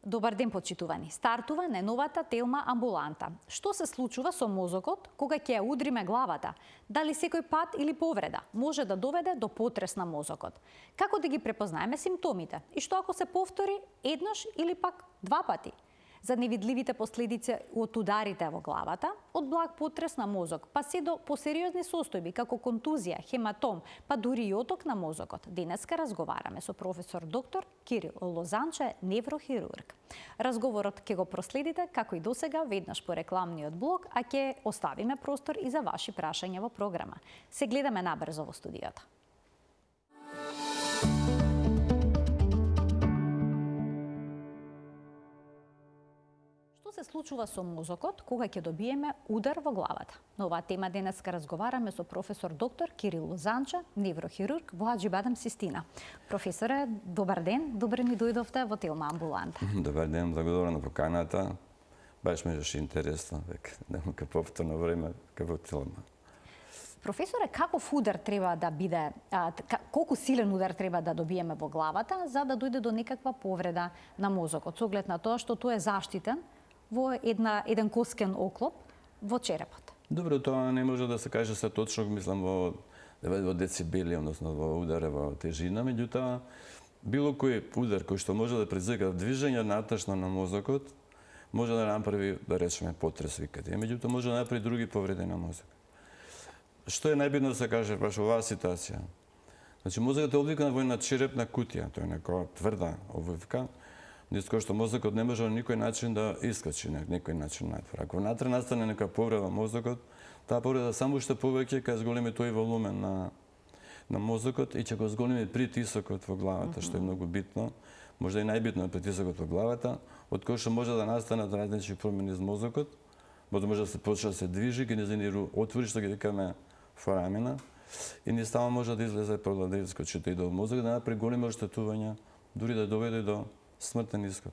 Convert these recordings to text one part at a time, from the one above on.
Добар ден, почитувани. Стартува најновата телма амбуланта. Што се случува со мозокот кога ќе ја удриме главата? Дали секој пат или повреда може да доведе до потрес на мозокот? Како да ги препознаеме симптомите? И што ако се повтори еднаш или пак два пати? За невидливите последици од ударите во главата, од благ потрес на мозок, па се до посериозни состојби како контузија, хематом, па дури и оток на мозокот. Денеска разговараме со професор доктор Кирил Лозанче, неврохирург. Разговорот ќе го проследите како и досега веднаш по рекламниот блок, а ќе оставиме простор и за ваши прашања во програма. Се гледаме набрзо во студиото. Што се случува со мозокот кога ќе добиеме удар во главата? На оваа тема денеска разговараме со професор доктор Кирил Лозанче, неврохирург во Аџибадем Систина. Професоре, добар ден, добре ни дојдовте во телма амбуланта. Добар ден, благодарам на поканата. Баш ми беше интересно, века, нека повторно време како телма. Професоре, каков удар треба да биде, колку силен удар треба да добиеме во главата за да дојде до некаква повреда на мозокот, со оглед на тоа што тој е заштитен во еден коскен оклоп во черепот? Добро, тоа не може да се каже се точно, мислам, во децибели, односно во ударе, во тежина, меѓутоа, било кој удар кој што може да предизвика движење наташно на мозокот, може да направи, да речеме, потрес, викате. Меѓутоа, може да направи други повреди на мозок. Што е најбитно да се каже баш оваа ситуација? Значи, мозокот е обвикан во една черепна кутија, тоа е некоја тврда обвивка, низ која што мозокот не може на никој начин да искачи на некој начин надвор. Ако внатре настане нека повреда мозокот, таа повреда само што повеќе ќе зголеми тој волумен на мозокот и ќе го зголеми притисокот во главата, што е многу битно. Можда и најбитно е притисокот во главата, од кој што може да настанат различни промени низ мозокот, може да се почне да се движи, ги незини отвори што ги викаме форамина, и низ тама може да излезе да искочи и до мозокот, да направи големи оштетувања, дури да доведе до смртен исход.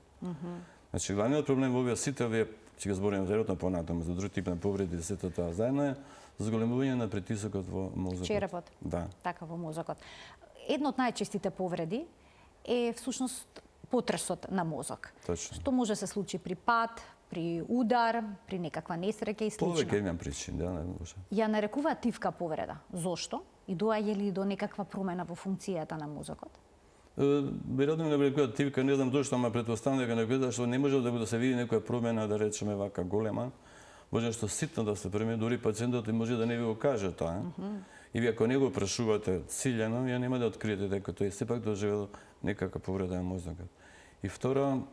Значи, главниот проблем во овие сите овие, ќе го збориме веројатно понатаму за друг тип на повреди, сето тоа заедно е зголемување на притисокот во мозокот. Черепот. Да. Така во мозокот. Едно од најчестите повреди е всушност потресот на мозок. Точно. Што може да се случи при пад, при удар, при некаква несреќа и слично. Повеќе имам причини, да, не може. Ја нарекуваат тивка повреда. Зошто? И доаѓа ли до некаква промена во функцијата на мозокот? Веројатно не нарекуваат тивка, не знам зошто, ама претпоставам дека нарекуваат што не може да се види некоја промена, да речеме вака голема. Може што ситно да се промени, дури пациентот може да не ви го каже тоа. И ви ако не го прашувате циљано, ја нема да откриете дека тој сепак доживел некаква повреда на мозокот. И второ,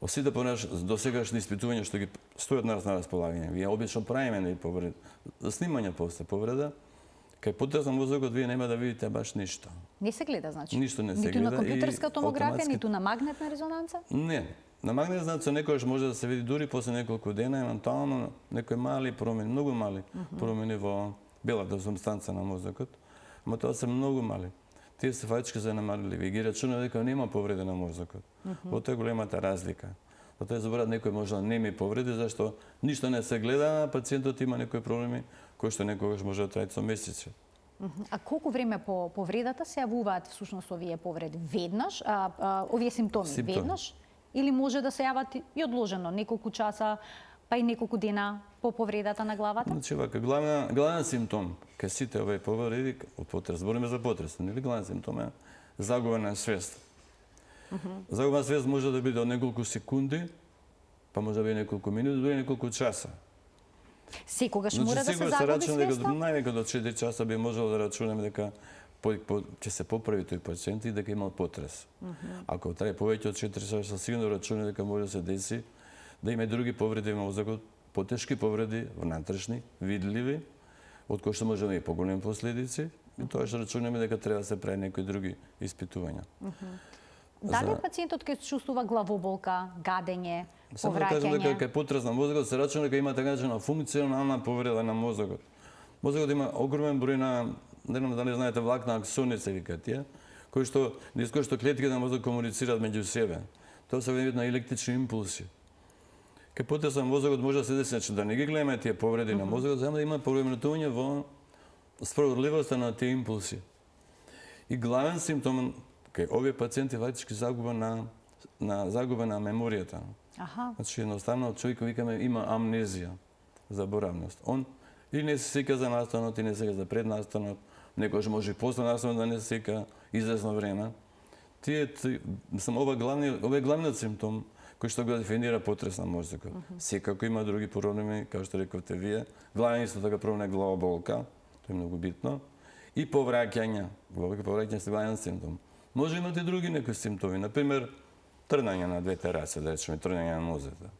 сите досегашни испитувања што ги стојат на располагање, вие обично правиме повреди, снимање после повреда, кај потрес на мозокот вие нема да видите баш ништо. Не се гледа, значи? Ништо не се гледа. гледа. Ниту на компјутерска томографија, ниту на магнетна резонанца? Не. На магнетна резонанца некојаш може да се види дури после неколку дена, евентуално некои мали промени, многу мали промени во белата субстанца на мозокот, ама тоа се многу мали. Тие се фактички занемарливи. Ви ги рачуна дека нема повреди на мозокот. Во тоа е големата разлика. Затоа зборат некој може да нема повреди, зашто ништо не се гледа, а пациентот има некои проблеми кои што некогаш може да трајат со месеци. А колку време по повредата се јавуваат всушност овие повреди? Веднаш, овие симптоми веднаш? Или може да се јават и одложено неколку часа, па и неколку дена по повредата на главата? Значи, вака, главен симптом кај сите овие повреди, од потрес, збориме за потрес, нели главен симптом е загуба на свест. Загуба на свест може да биде од неколку секунди, па може да биде неколку минути, дури неколку часа. Секогаш мора да се загуби свеста? Највеќе до 4 часа би можело да рачунаме дека ќе се поправи тој пациент и дека имал потрес. Ако трае повеќе од 4 часа, сигурно рачунаме дека може да се деси да има и други повреди во мозокот, потешки повреди, внатрешни, видливи, од кои што може да има и поголеми последици, и тоа што рачунаме дека треба да се прави некои други испитувања. Дали пациентот ќе чувствува главоболка, гадење, повраќање? Само да кажам дека кај потрес на мозокот се рачуна дека има така наречена функционална повреда на мозокот. Мозокот има огромен број на, не знам дали знаете, влакна аксони се викаат тие, низ кои што клетките на мозок комуницираат меѓу себе. Тоа се види на електрични импулси. Кај потрес на мозокот може да се деси, значи да не ги гледаме тие повреди на мозокот, само да има повременување во справедливоста на тие импулси. И главен симптом кај овие пациенти фактички загуба на на загуба на меморијата. Аха. Значи, едноставно, човек викаме има амнезија, заборавност. Он или не се сеќа за настанот, или не се сеќа за пред настанот, некојаш може и после настанот да не се сеќа известно време. Ова е главниот симптом кој што го дефинира потрес на мозокот. Секако има други проблеми, како што рековте вие. Главен исто така проблем е главоболка, тоа е многу битно. И повраќања. Повраќање се главен симптом. Може имате други некои симптоми, например, трнање на двете раце, да речеме, трнање на нозете.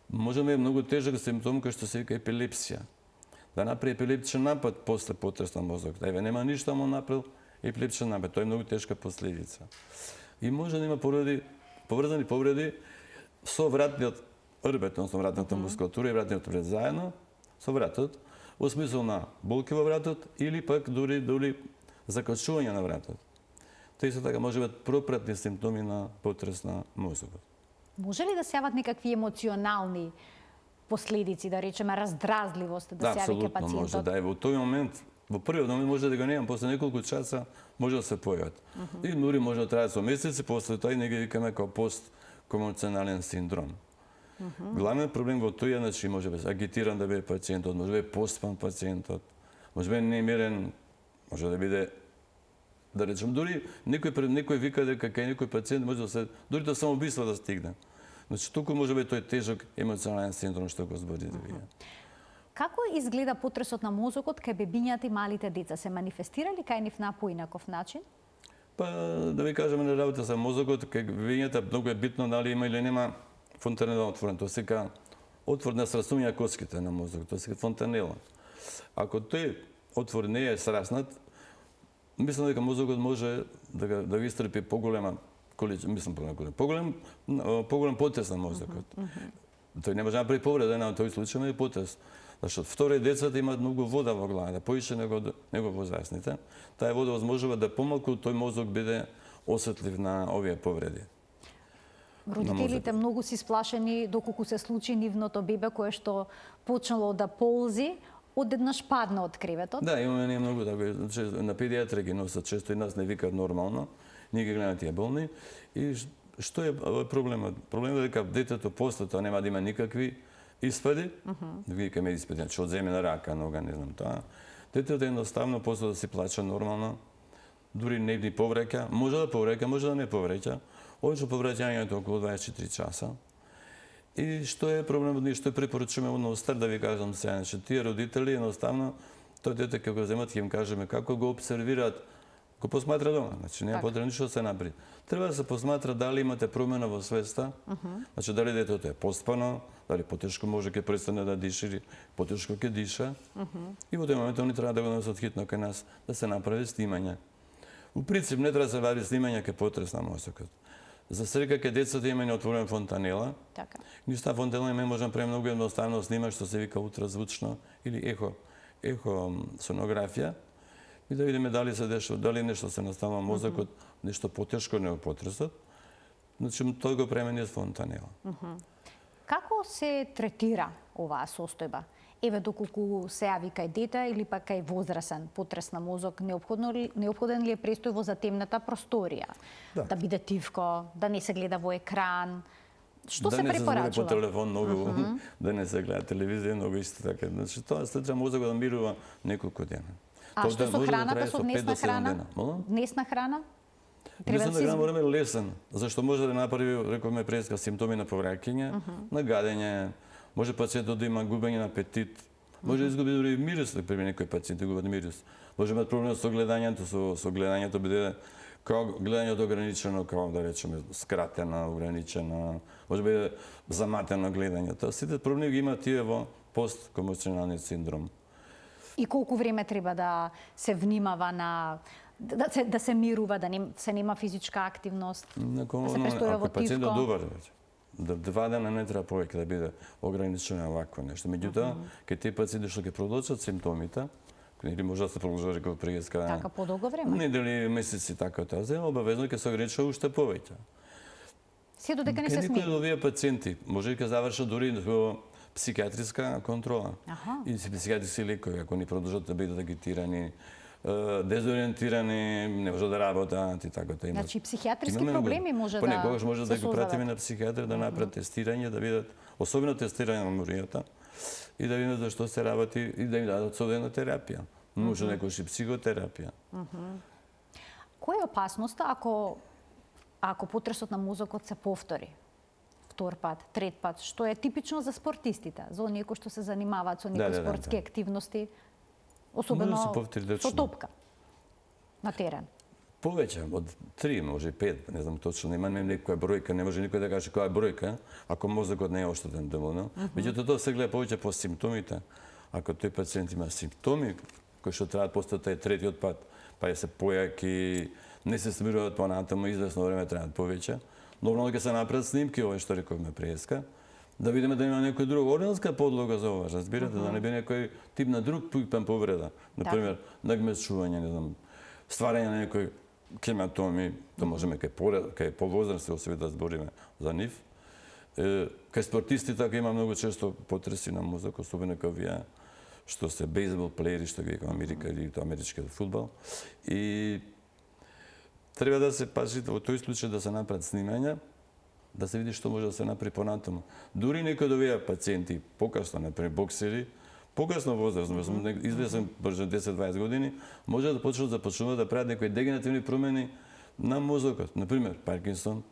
Може да е многу тежок симптом кој што се вика епилепсија. Да направи епилептичен напад после потрес на мозокот. Еве нема ништо, ама направил епилептичен напад. Тоа е многу тешка последица. И може да има поврзани повреди со вратниот рбет, односно вратната мускулатура и вратниот рбет заедно со вратот, во смисол на болки во вратот или пак дури закачување на вратот. Тоа исто така може да бидат пропратни симптоми на потрес на мозокот. Може ли да се јават некакви емоционални последици, да речеме раздразливост, да се јави ке пациентот? Апсолутно може да е. Во тој момент, во првиот момент може да го немам, после неколку часа може да се појават. И дури може да траат со месеци, после тоа и не ги викаме како посткомоционален синдром. Главниот проблем во тој е, значи, може да биде агитиран да биде пациентот, може да биде поспан пациентот, може да биде немирен, може да биде, да речем, дури некој вика дека кај некој пациент може да се, дури до самоубиство да стигне. Значи, туку може да биде тој тежок емоционален синдром што го зборите вие. Како изгледа потресот на мозокот кај бебињата и малите деца? Се манифестирали кај нив на поинаков начин? Па, да ви кажеме на работа со мозокот, кај бебињата многу е битно дали има или нема фонтанела отворен. Тоа се ка отвор на срасување коските на мозокот, тоа се ка фонтанела. Ако тој отвор не е сраснат, мислам дека мозокот може да го истрпи поголем потрес на мозокот. Тој не може да направи повреда на тој случај, но и потрес. Зашто второ децата имаат многу вода во главата, поише него возрастните. Таа вода возможува да помалку тој мозок биде осетлив на овие повреди. Родителите многу си сплашени доколку се случи нивното бебе кое што почнало да ползи, одеднаш падна од креветот. Да, имаме ние многу така. Значи, на педиатри ги носат често и нас не викаат нормално. Ние ги гледаме тие болни. И што е проблемот? Проблемот е дека детето после тоа нема да има никакви испади. Викаме испади, значи од земјна рака, нога, не знам тоа. Детето едноставно после да си плача нормално, дури не ни повреќа, може да повреќа, може да не повреќа. Обично повраќањето е околу 24 часа. И што е проблемот, ние што препорачуваме одно стар да ви кажам сега, значи тие родители едноставно тоа дете кога го земат ќе им кажеме како го обсервираат, го посматра дома, значи нема потребно ништо да се направи. Треба да се посматра дали имате промена во свеста, значи дали детето е поспано, дали потешко може ќе престане да диша или потешко ќе диша. И во тој момент они треба да го носат хитно кај нас да се направи снимање. У принцип не треба да се вади снимање кај потрес на мозокот. За среќа кај децата има неотворена фонтанела. Така. Низ таа фонтанела ми може да направи многу едноставно снимак што се вика ултразвучно или ехо сонографија и да видиме дали се деша, дали нешто се настава мозокот, нешто потешко не потресот. Значи тој го премени фонтанела. Како се третира оваа состојба? Еве доколку се јави кај дете или пак кај возрасен потрес на мозок, неопходен ли е престој во затемната просторија? Да биде тивко, да не се гледа во екран? Што се препорачува? Да не се збори по телефон многу, да не се гледа телевизија, многу исто така. Значи тоа се треба мозокот да мирува неколку дена. А што со храната, со днесна храна? Днесна храна? Днесна храна мора да биде лесен, зашто може да направи, рековме преска, симптоми на повраќање, на гадење, може пациентот да има губење на апетит, може да изгуби дури мирис, например некои пациенти губат мирис. Може да имат проблем со гледањето, со гледањето биде као гледањето ограничено, као да речеме скратено, ограничено, може да биде заматено гледањето. Сите проблеми ги има тие во посткомоционалниот синдром. И колку време треба да се внимава на да се мирува, да се нема физичка активност, да се престоја во тивко? Ако пациентот добар, да 2 дена не треба повеќе да биде ограничено вакво нешто. Меѓутоа, кај тие пациенти што ќе продолжат симптомите, или може да се продолжува како преска. Така подолго време. Недели, месеци така тоа, обавезно ќе се ограничува уште повеќе. Се додека не се смени. Некои од овие пациенти може и ќе завршат дури во психијатриска контрола. И психијатриски лекови, ако ни продолжат да бидат агитирани, дезориентирани, не може да работат и така. Значи психијатриски проблеми може да понекогаш може да се ги пратиме на психијатар да направат тестирање, да видат, особено тестирање на меморијата, и да видат за што се работи и да им дадат соодветна терапија. Може некојаш и психотерапија. Која е опасноста ако потресот на мозокот се повтори? Втор пат, трет пат, што е типично за спортистите, за оние кои што се занимаваат со некои спортски активности, особено со топка на терен. Повеќе, од 3, може и 5, не знам точно, нема некоја бројка, не може никој да каже која е бројка, ако мозокот не е оштетен доволно. Меѓутоа тоа се гледа повеќе по симптомите. Ако тој пациент има симптоми кои што траат после тај третиот пат, па се појаки, не се смируваат понатаму, извесно време траат повеќе. Нормално ќе се направат снимки, ова што рековме преска, да видиме да има некоја друга органска подлога за ова, разбирате, да не би некој тип на друг типен повреда. Например, нагмесување, не знам, стварање на некој хематоми, тоа можеме кај повозрасти особи да збориме за нив. Кај спортисти така има многу често потреси на мозок, особено кај овие што се бейсбол плеери, што ги викаме Америка или америчкиот фудбал. И треба да се пази во тој случај да се направат снимања, да се види што може да се направи понатаму. Дури некои од овие пациенти, покасно, например боксери, покасно возрастно, извесен брже 10-20 години, може да почнуваат да прават некои дегенеративни промени на мозокот. Например, Паркинсон,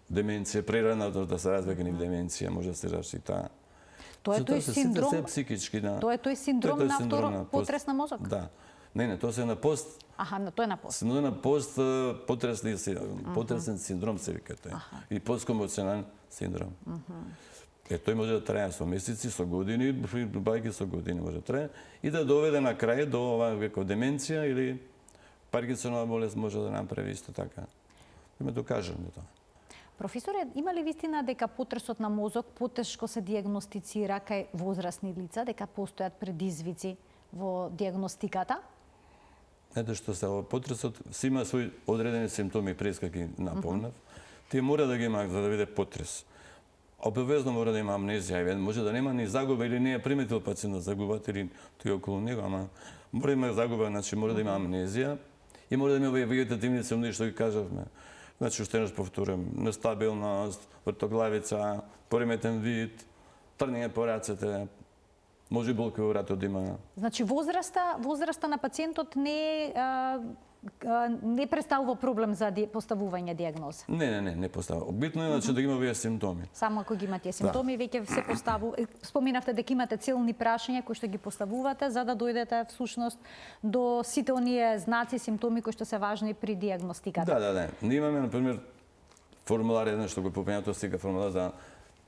деменција, прерана да се развива нив деменција, може да се разшири таа. Тоа е тој синдром. Се психички, да. Тоа е тој синдром на второ потрес на мозок. Да. Не, тоа се на пост. Тоа е на пост. Тоа е на пост потресен синдром се вика тој. И посткомоционален синдром. Тој може да трае со месеци, со години, бајки со години може да трае и да доведе на крај до ова како деменција или Паркинсонова болест може да направи исто така. Има докажано тоа. Професоре, има ли вистина дека потресот на мозок потешко се дијагностицира кај возрастни лица, дека постојат предизвици во дијагностиката? Ето што се потресот си има своји одредени симптоми, преска ги напомнав. Тие мора да ги има за да биде потрес. Обавезно мора да има амнезија, може да нема ни загуба или не е приметил пациентот загубата или тој околу него, ама мора да има загуба, значи мора да има амнезија и мора да има овие вегетативни симптоми што ги кажавме. Значи, уште еднаш повторам, нестабилност, вртоглавица, пореметен вид, трнење по рацете, може и болки во вратот да има. Значи, возраста на пациентот не представува проблем за поставување дијагноза? Не поставува. Битно е значи да ги има овие симптоми. Само ако ги има тие симптоми, веќе се поставува. Споминавте дека имате целни прашања кои што ги поставувате за да дојдете всушност до сите оние знаци, симптоми кои што се важни при дијагностиката. Да. Ние имаме на пример формулар еден што го попењато сега формулар за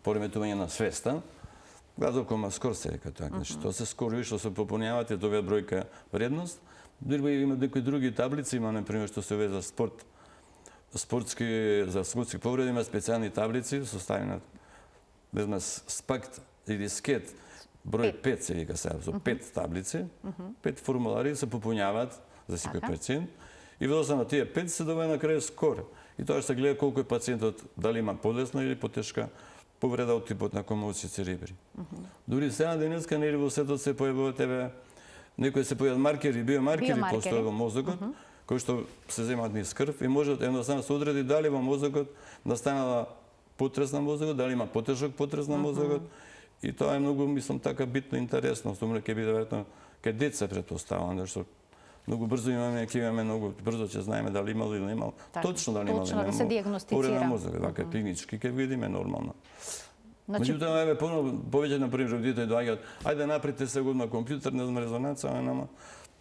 пореметување на свеста. Глазокома скор се вика тоа. Значи, тоа се скорови што се попоњавате до оваа бројка вредност. Други има некои други таблици, има на пример што се ве за спортски повреди, има специјални таблици составени на спакт или скет број 5 се вика сега, со 5 таблици, 5 формулари се попоњаваат за секој пациент и во однос на тие 5 се добива на крај скор. И тоа што се гледа колку е пациентот, дали има полесна или потешка повреда од типот на комоција церебри. Дури сега денеска нели во светот се појавуваат некои се појават маркери, биомаркери постојат во мозокот, кои што се земаат низ крв и можат едноставно се одреди дали во мозокот настанала потрес на мозокот, дали има потешок потрес на мозокот. И тоа е многу, мислам, така битно интересно, особено ќе биде веројатно кај деца претпоставувам, зашто многу брзо имаме многу брзо ќе знаеме дали имало или немало. Точно дали имало или немало. Точно да се дијагностицира. На мозокот, вака клинички ќе видиме нормално. Меѓутоа, повеќе, например, родители доаѓаат, ајде наприте се го на компјутер, не знам резонанца, ама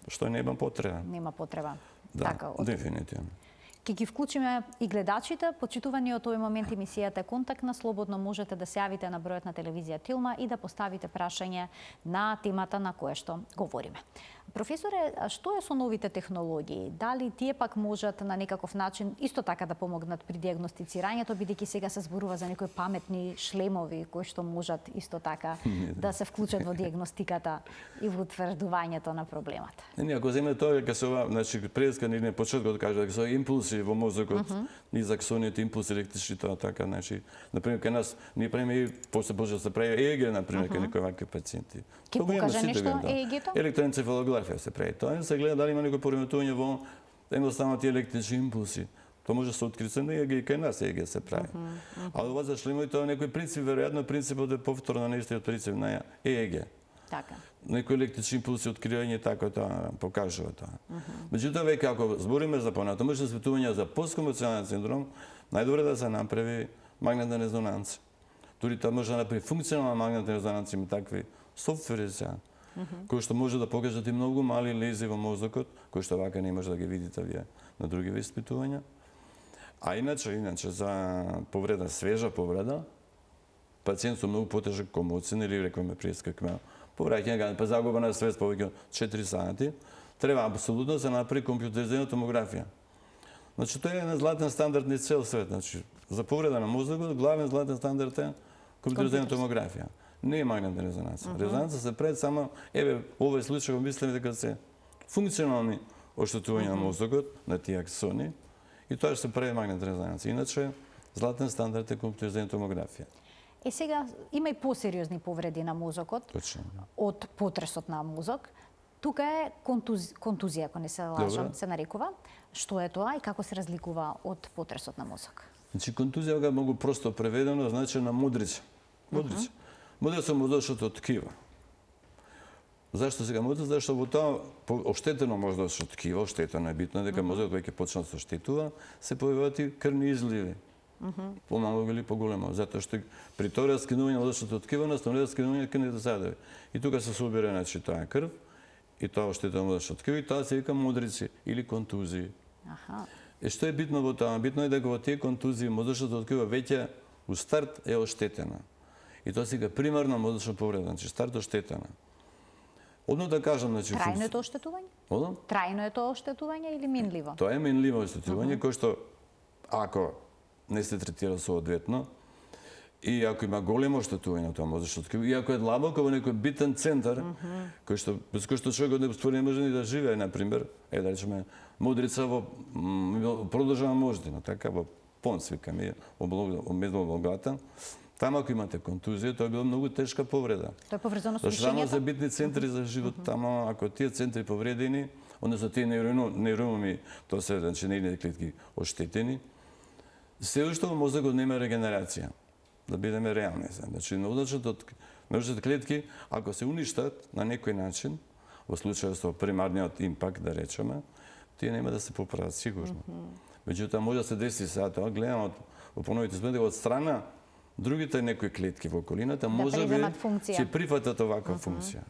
што нема потреба. Нема потреба. Да, дефинитивно. Ке ги вклучиме и гледачите. Почитувани од овој момент емисијата Контактна. Слободно можете да се јавите на бројот на телевизија Тилма и да поставите прашање на темата на која што говориме. Професоре, што е со новите технологии? Дали тие пак можат на некаков начин исто така да помогнат при дијагностицирањето, бидејќи сега се зборува за некои паметни шлемови кои што можат исто така да се вклучат во дијагностиката и во утврдувањето на проблемот? Не, ако земе тоа дека се ова, значи преска не почетокот кажа дека се импулси во мозокот, низ аксоните, импулси електрични, тоа така, значи, например кај нас ние правиме и после да се прави ЕЕГ, например, кај некои вакви пациенти. Ке покаже нешто ЕЕГ-то? Електроенцефалографија томографија се прави. Тоа се гледа дали има некој пореметување во едноставно тие електрични импулси. Тоа може да се открие на ЕЕГ и кај нас ЕЕГ се прави. А ова за шлемови тоа е некој принцип, веројатно принципот е повторно на истиот принцип на ЕЕГ. Така. Некои електрични импулси откривање така тоа покажува тоа. Меѓутоа веќе ако збориме за понатамошни светувања за посткомоционален синдром, најдобро да се направи магнетна резонанца. Дури тоа може да направи функционална магнетна резонанца, има такви софтвери сега, кои што може да покажат и многу мали лези во мозокот, кои што вака не може да ги видите вие на други испитувања. А иначе за повреда, свежа повреда, пациент со многу потежок комоцин или рекоме прескакме, повраќање па загуба на свест повеќе од 4 сати, треба апсолутно да се направи компјутеризирана томографија. Значи тоа е на златен стандард на цел свет, значи за повреда на мозокот главен златен стандард е компјутеризирана томографија. Не е магнетна резонанца. Резонанца се прави само овој случај мислиме дека се функционални оштетувања на мозокот, на тие аксони, и тоа што се прави магнетна резонанца. Иначе златен стандард е компјутеризирана томографија. Сега има и посериозни повреди на мозокот. Точно. Од потресот на мозок. Тука е контузија, ако не се лажам, се нарекува. Што е тоа и како се разликува од потресот на мозок? Значи контузија е многу просто преведено, значи на мудрица. Мудрица. Мудрица мозочното ткиво. Зашто сега мудрица? Зашто во тоа оштетено мозочно ткиво, оштетено е битно дека мозокот веќе почна да се оштетува, се појавуваат и крвни изливи. Помалку или поголемо, затоа што при тоа раскинување на мозочното ткиво настанува раскинување на крвните садови. И тука се собира значи таа крв и тоа оштетено мозочно ткиво и тоа се вика мудрици или контузии. Што е битно во тоа? Битно е дека во тие контузии мозочното ткиво веќе у старт е оштетена. И тоа се вика примарна мозочна повреда, значи старт оштетена. Одно да кажам, значи трајно е тоа оштетување? Одно? Трајно е тоа оштетување или минливо? Тоа е минливо оштетување кој што ако не се третира соодветно и ако има големо оштетување на тоа мозочно ткиво, и ако е длабоко во некој битен центар, без кој што човекот не може ни да живее, например, да речеме, мудрица во продолжена мождина, така, во понс, викаме, мезно облогата, тама ако имате контузија, тоа е била многу тешка повреда. Тоа е поврзано со дишењето? Тамо дишењето? се битни центри за живот, тамо ако тие центри повредени, односно тие нейрономи, тоа се значи нервни клетки оштетени, се уште во мозокот нема регенерација. Да бидеме реални. Значи, мозочните клетки, ако се уништат на некој начин, во случајот со примарниот импакт, да речеме, тие нема да се поправат сигурно. Меѓутоа, може да се деси сега тоа, гледам во поновите смети, од страна другите некои клетки во околината, може би ќе прифатат оваква функција.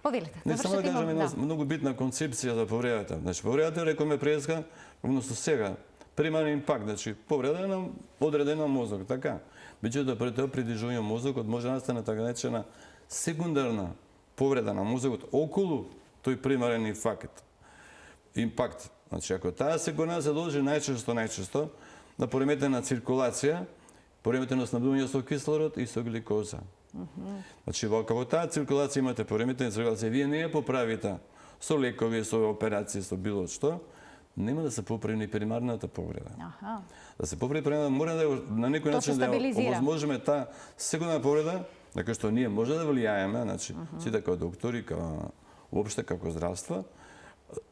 Повелете, не само да кажам една многу битна концепција за повредата. Значи, повредата, рекоме преска, односно сега, примарен импакт, значи повреда на одредена мозок, така. Меѓутоа, пред тоа придвижување мозокот може да настане така наречена секундарна повреда на мозокот околу тој примарен импакт. Значи, ако таа секундарна се должи најчесто на пореметена циркулација, пореметено снабдување со кислород и со гликоза. Значи, во таа циркулација имате пореметена циркулација, вие не ја поправите со лекови, со операции, со било што, нема да се поправи ни примарната повреда. Да се поправи примарната, мора да на некој начин да овозможиме таа секундарна повреда, на која што ние може да влијаеме, значи, сите како доктори, како уопште како здравство,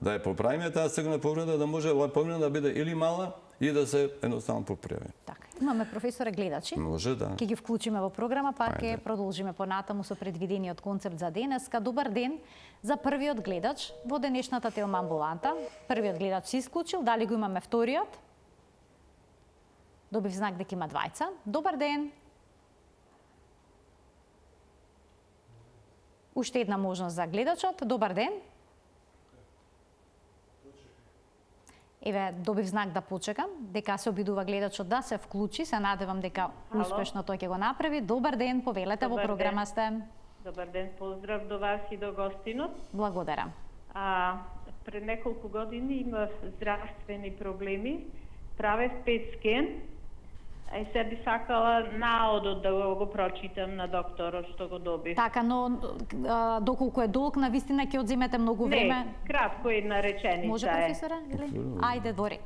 да ја поправиме таа секундарна повреда, да може оваа повреда да биде или мала и да се едноставно поправи. Така. Имаме професоре гледачи. Може да. Ќе ги вклучиме во програма, па ќе продолжиме понатаму со предвидениот концепт за денеска. Добар ден за првиот гледач во денешната Телма амбуланта. Првиот гледач се исклучил, дали го имаме вториот? Добив знак дека има двајца. Добар ден. Уште една можност за гледачот. Добар ден. Еве, добив знак да почекам, дека се обидува гледачот да се вклучи, се надевам дека успешно тој ќе го направи. Добар ден, повелете, во програма сте. Добар ден, поздрав до вас и до гостинот. Благодарам. Пред неколку години имав здравствени проблеми, правев PET скен, и се би сакала наодот да го прочитам на докторот што го добив. Така, но доколку е долг, на вистина ќе одземете многу време. Не, кратко една реченица. Може, професоре? Ајде, во ред.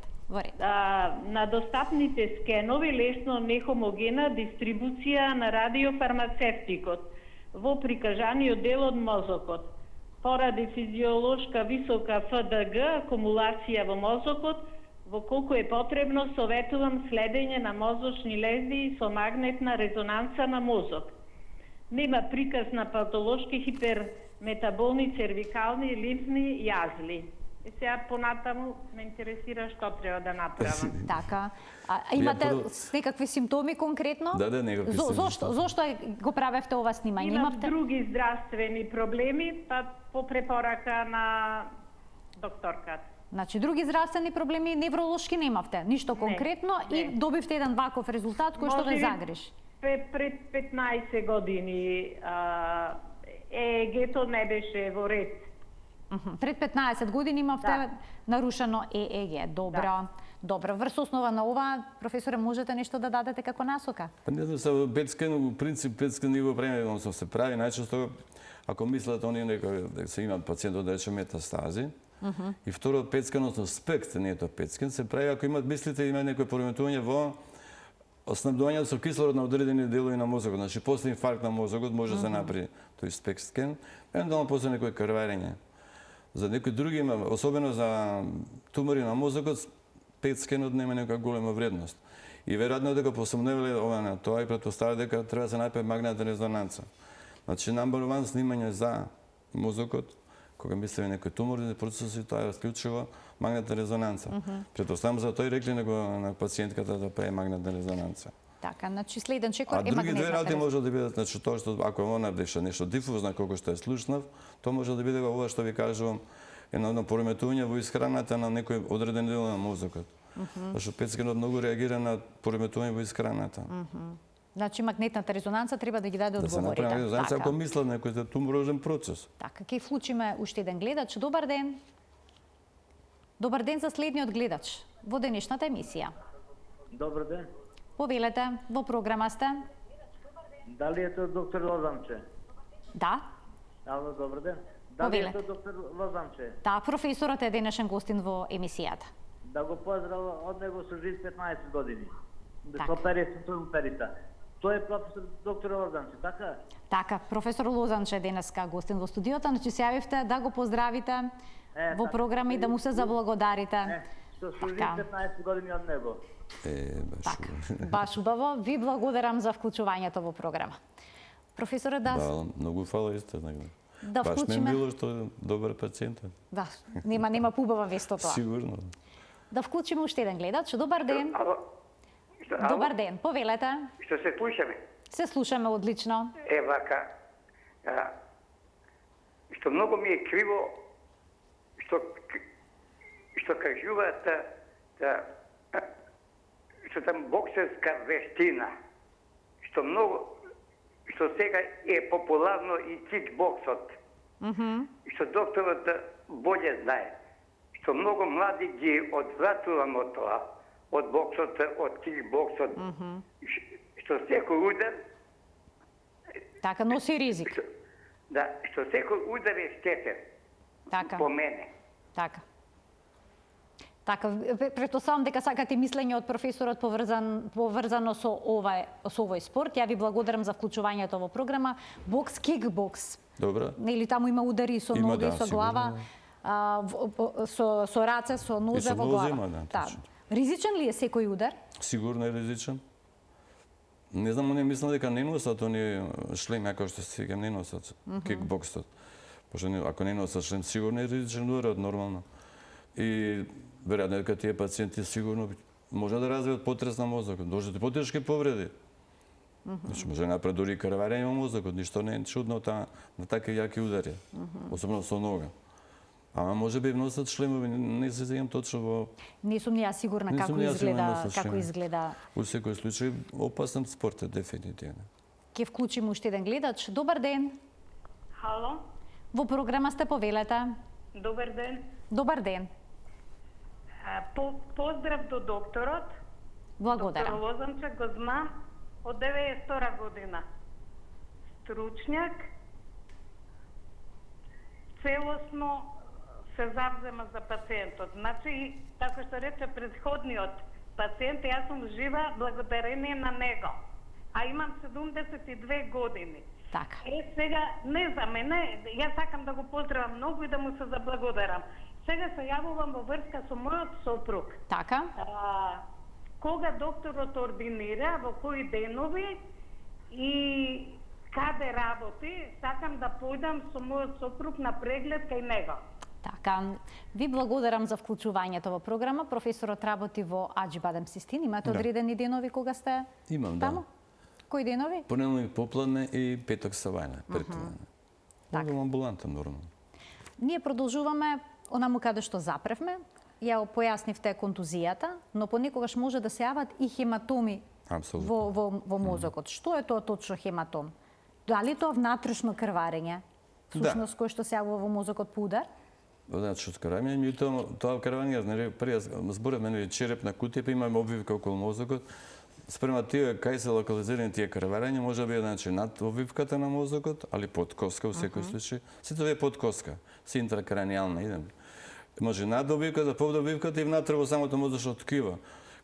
На достапните скенови лесно нехомогена дистрибуција на радиофармацевтикот во прикажаниот дел од мозокот. поради физиолошка висока ФДГ, акумулација во мозокот, во колку е потребно, советувам следење на мозочни лезии со магнетна резонанца на мозок. Нема приказ на патолошки хиперметаболни цервикални лимфни јазли. И сега понатаму ме интересира што треба да направам. Така. Имате некакви симптоми конкретно? Да, некакви симптоми. Зошто го правевте ова снимање? Имам други здравствени проблеми, па по препорака на докторката. Значи, други здравствени проблеми, невролошки немавте, ништо конкретно и добивте еден ваков резултат кој што ве загрижи. Пред 15 години ЕЕГ-то не беше во ред. Пред 15 години имавте нарушено ЕЕГ. Добро. Добро. Врз основа на ова, професоре, можете нешто да дадете како насока? Па не знам, со петскен, во принцип, петскен ниво време, односно се прави најчесто, ако мислат они дека се имат пациентот да рече метастази, и второ петскен, односно спект, не е тоа петскен, се прави ако имат, мислите, има некој пореметување во снабдување со кислород на одредени делови на мозокот. Значи, после инфаркт на мозокот може да се направи тој спект-скен, евентуално после некој крварење. За некои други има, особено за тумори на мозокот, пет-скенот нема нека голема вредност. И веројатно дека посомневале ова на тоа и претпоставува дека треба да се направи магнетна резонанца. Значи, number one снимање за мозокот, кога мислиме некој туморни процеси, тоа е исклучиво магнетна резонанца. Претпоставувам за тоа и рекли на пациентката да прави магнетна резонанца. Така, значи следен чекор е магнетна. А други две работи резонанца. може да бидат, значи тоа што ако она беше нешто дифузно колку што е слушнав, тоа може да биде ова што ви кажувам, едно пореметување во исхраната на некој одреден дел на мозокот. Зашто петскенот многу реагира на пореметување во исхраната. Значи магнетната резонанца треба да ги даде Да се одговорите. направи резонанца ако мислат некој туморозен процес. Така, ќе вклучиме уште еден гледач. Добар ден. Добар ден за следниот гледач во денешната емисија. Добар ден. Повелете, во програма сте. Дали е тоа доктор Лозанче? Да. Ало, добар ден. Дали е тоа доктор Лозанче? Да, професорот е денешен гостин во емисијата. Да го поздрава од него со жив 15 години. Да Така. се опери со тој оперица. Тој е професор доктор Лозанче, така? Така, професор Лозанче е денеска гостин во студиото, значи се јавивте да го поздравите во програма и да му се заблагодарите. Со жив 15 години од него. Баш. Така, баш убаво. Ви благодарам за вклучувањето во програма. Професоре, Да, многу фала исто. Да Баш вклучиме. ме било што е добар пациент. Да, нема поубава вест од тоа. Сигурно. Да вклучиме уште еден гледач. Добар ден. Ало. Добар ден. Повелете. Што се слушаме? Се слушаме одлично. Вака. Што многу ми е криво што кажуваат што там боксерска вештина. Што сега е популарно и кикбоксот. Што докторот боле знае. Што многу млади ги одвратувам од тоа, од боксот, од кикбоксот. Што секој удар Така, носи ризик. Да, што секој удар е штетен. Така. По мене. Така. Така, претпоставам дека сакате мислење од професорот поврзано со овој спорт. Ја ви благодарам за вклучувањето во програма. Бокс, кикбокс. Добро. Нели таму има удари со Има, ноги, да, со глава, со раце, со нозе во глава. има, да, точно. Ризичен ли е секој удар? Сигурно е ризичен. Не знам, не мислам дека не носат они шлем, како што се сеќам, не носат кикбоксот. Пошто ако не носат шлем, сигурно е ризичен ударот, нормално. И веројатно дека тие пациенти сигурно може да развијат потрес на мозокот, можат потешки повреди. Значи, може да направи дури крварење во мозокот, ништо не е чудно на такви јаки удари, особено со нога. Ама може би носат шлемови, не се сеќам точно во... Не сум ни ја сигурна како изгледа. Во секој случај, опасен спорт е дефинитивно. Ќе вклучиме уште еден гледач. Добар ден. Хало, Во програма сте, повелете. добар ден. Добар ден. Поздрав до докторот. Благодарам. Доктор Лозанче го знам од 92 година. Стручњак, целосно се завзема за пациентот. Значи, така што рече предходниот пациент, јас сум жива благодарение на него. А имам 72 години. Така. Сега, не за мене, јас сакам да го поздравам многу и да му се заблагодарам. Сега се јавувам во врска со мојот сопруг. Така. Кога докторот ординира, во кои денови и каде работи, сакам да појдам со мојот сопруг на преглед кај него. Така, ви благодарам за вклучувањето во програма. Професорот работи во Аџибадем Систин. Имате одредени денови кога сте Имам, таму? Кои денови? Понеделник попладне и петок савајне, претпладне. Така. Амбуланта, нормално. Ние продолжуваме онаму каде што запревме. Ја појаснивте контузијата, но понекогаш може да се јават и хематоми во мозокот. Што е тоа точно хематом? Дали тоа внатрешно крварење? Всушност кој што се јавува во мозокот по удар? Значи, од крварење, тоа крварење, прија зборевме черепна кутија, па имаме обвивка околу мозокот. Спрема тие кај се локализирани тие крварења, може да биде значи над обвивката на мозокот, али под коска во секој случај. Сите овие под коска, се интракранијална идем. Може над обвивката, под обвивката и внатре во самото мозочно ткиво.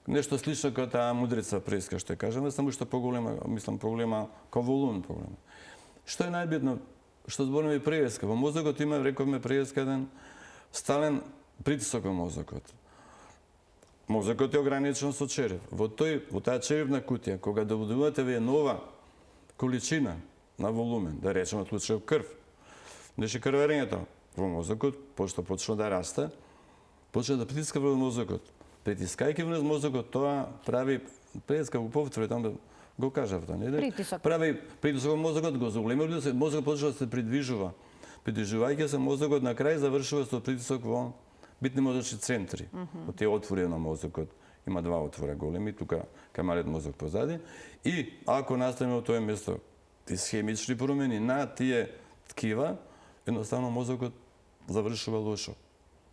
Нешто слично како таа мудрица преска што кажеме, само што поголема, мислам поголема, како волум поголема. Што е најбитно, што збориме преска, во мозокот има, рековме преска еден стален притисок во мозокот. Мозокот е ограничен со череп. Во таа черепна кутија, кога добивате вие нова количина на волумен, да речеме од случај крв, значи крварењето во мозокот, пошто почна да расте, почна да притиска во мозокот. Притискајќи вниз мозокот, тоа прави преска во повтори, таму го кажав тоа, не? Притисок. Прави притисок во мозокот, го зголеми, мозокот почна да се придвижува. Придвижувајќи се мозокот на крај завршува со притисок во битни мозочни центри. Од тие отвори на мозокот има два отвора големи, тука кај малиот мозок позади. И ако наставиме во тоа место исхемични промени на тие ткива, едноставно мозокот завршува лошо.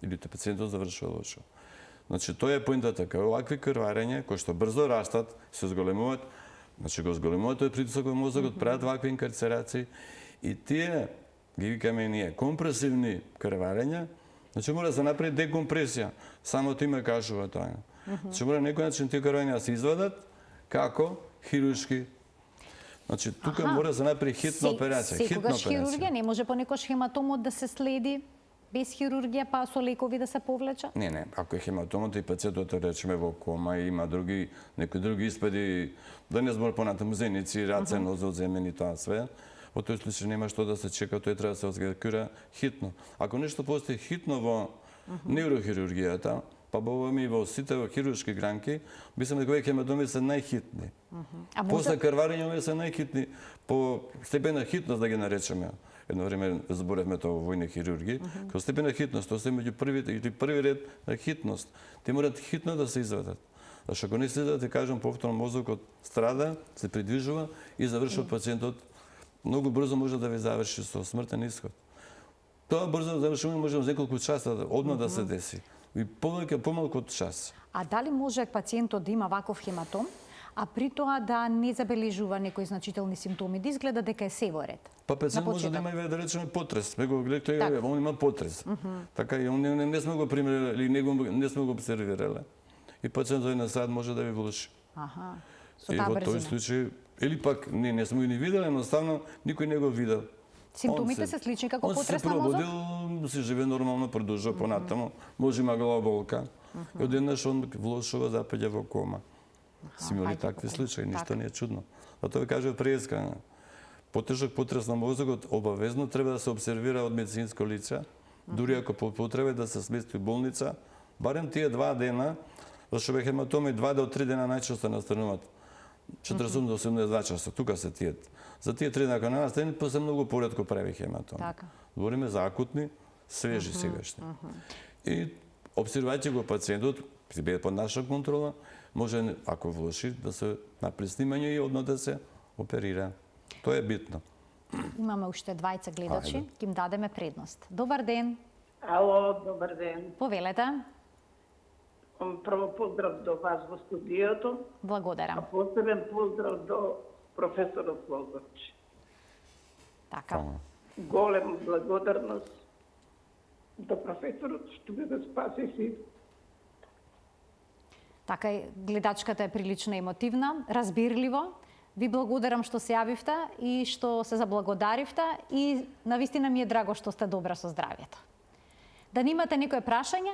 Или пациентот завршува лошо. Значи, тоа е поинтата, кај овакви крварења, кои што брзо растат, се зголемуваат, значи го зголемуваат тој притисок во мозокот, прават вакви инкарцерации и тие, ги викаме ние, компресивни крварења, значи мора да се направи декомпресија. Самото име кажува тоа. Значи мора некој начин тие крварења да се извадат како хируршки. Значи тука мора да се направи хитна операција. Секогаш хирургија не може понекогаш хематомот да се следи без хирургија, па со лекови да се повлече? Не, ако е хематомот и пациентот речеме во кома и има некои други испади, да не збор понатаму зеници, раце, нозе одземени тоа све. Во тој случај нема што да се чека, тој треба да се одгрекира хитно. Ако нешто постои хитно во неврохирургијата, па и во сите хируршки гранки, мислам дека овие хематоми се најхитни. После крварење се најхитни по степена хитност да ги наречеме. Едно време зборевме тоа во војни хирурги, како степена хитност, тоа се меѓу први ред на хитност. Те морат хитно да се извадат. Зашто ако не се извадат, кажам повторно, мозокот страда, се придвижува и завршува пациентот многу брзо може да ви заврши со смртен исход. Тоа брзо завршување може за неколку часа одма да се деси. И помалку од час. А дали може пациентот да има ваков хематом, а при тоа да не забележува некои значителни симптоми, да изгледа дека е се во ред? Па пациент може да има и да речеме потрес. Ме го гледате, он има потрес. Така и не сме го примерили или не сме го обсервирале. И пациентот за една сад може да ви влоши. Со таа брзина. И во тој случај или пак не сме ни виделе, едноставно никој не го видел. Симптомите се слични како потрес на мозок? Он се пробудил, се живее нормално, продолжува понатаму, може има главоболка. И одеднаш он влошува, запаѓа во кома. Си имали такви случаи, ништо не е чудно. Затоа ви кажа преска. Потежок потрес на мозокот обавезно треба да се обсервира од медицинско лице, дури ако по потреба да се смести во болница, барем тие 2 дена, зашто хематоми 2 до 3 дена најчесто настануваат. 48 до 82 часа, тука се тие. За тие 3 дена ако не настани, после многу поретко прави хематоми. Така. Говориме за акутни, свежи сегашни. И обсервајќи го пациентот, ќе биде под наша контрола, може, ако влоши, да се направи снимање и одно да се оперира. Тоа е битно. Имаме уште двајца гледачи, ќе им дадеме предност. Добар ден. Ало, добар ден. Повелете. Прво поздрав до вас во студиото. Благодарам. А посебен поздрав до професорот Лозович. Така. Голема благодарност до професорот што ме спаси си. Така, гледачката е прилично емотивна, разбирливо. Ви благодарам што се јавивте и што се заблагодаривте и навистина ми е драго што сте добра со здравјето. Да немате некое прашање?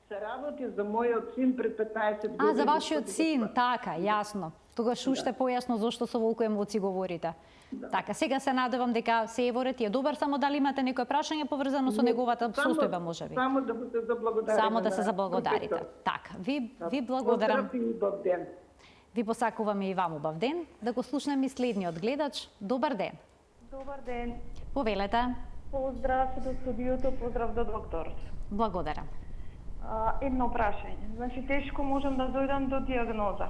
Се работи за мојот син пред 15 години. За вашиот син, така, јасно. Тогаш уште појасно зошто со волку емоции говорите. Така, сега се надевам дека се еворет е добар, само дали имате некое прашање поврзано со неговата состојба можеби. Само да се заблагодарите. Само да се заблагодарите. Така, ви благодарам. Ви посакуваме и вам убав ден. Да го слушнеме и следниот гледач. Добар ден. Добар ден. Повелете. Поздрав до студиото, поздрав до докторот. Благодарам. Едно прашање. Значи, тешко можам да дојдам до диагноза.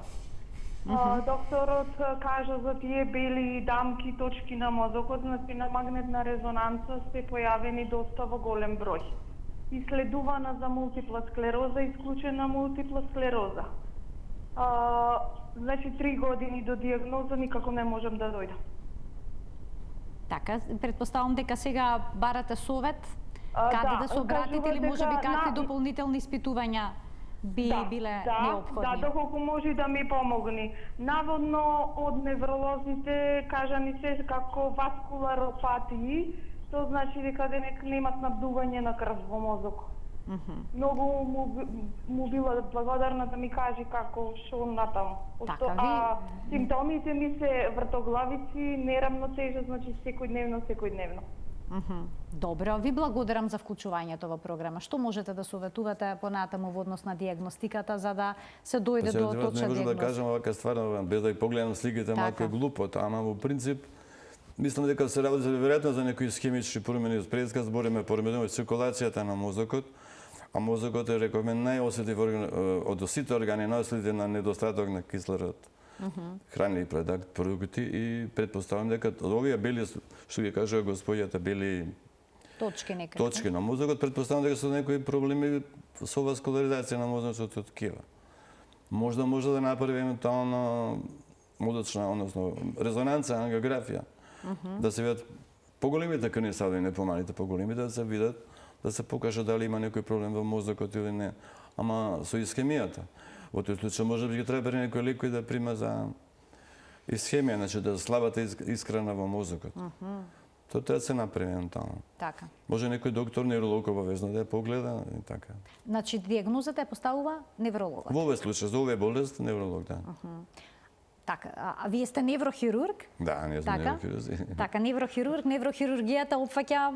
Докторот кажа за тие бели дамки, точки на мозокот, значи на магнетна резонанца се појавени доста во голем број. Исследувана за мултипла склероза, исклучена мултипла склероза. Значи 3 години до диагноза никако не можам да дојдам. Така, предпоставам дека сега барате совет каде да се обратите или можеби какви дополнителни испитувања би биле неопходни? Да, доколку може да ми помогни. Наводно од невролозите кажани се како васкуларопатии, што значи дека нема снабдување на крв во мозок. Многу му била благодарна да ми кажи како шо натаму. Симптомите ми се вртоглавици, нерамнотежа, значи секојдневно. Добро, ви благодарам за вклучувањето во програма. Што можете да советувате понатаму во однос на диагностиката за да се дојде до точна диагноза? Не можам да кажам овака стварно, без да ја погледам сликите, малку е глупото, ама во принцип мислам дека се работи веројатно за некои схемични промени. Предска збориме поремедуваме циркулацијата на мозокот, а мозокот е, рековме, најосетлив орган од сите органи, најосетлив на недостаток на кислород. Храни продукти и предпоставам дека овие бели, што ги кажува господјата, бели точки на мозокот, предпоставам дека се некои проблеми со васкуларизација на мозочното ткиво. Може да направи евентуално мозочна, односно резонанца, ангиографија, да се видат поголемите крвни садови, не помалите, поголемите, да се видат, да се покаже дали има некој проблем во мозокот или не. Ама со исхемијата. Во тој случај може би ги треба некој лекој да прима за исхемија, значи да слабата искрана во мозокот. Тоа треба да се направи евентуално. Така. Може некој доктор невролог обавезно да ја погледа и така. Значи диагнозата ја поставува неврологот. Во овој случај за оваа болест невролог, да. Така, а вие сте неврохирург? Да, ние сме неврохирурзи. Така, неврохирург, неврохирургијата опфаќа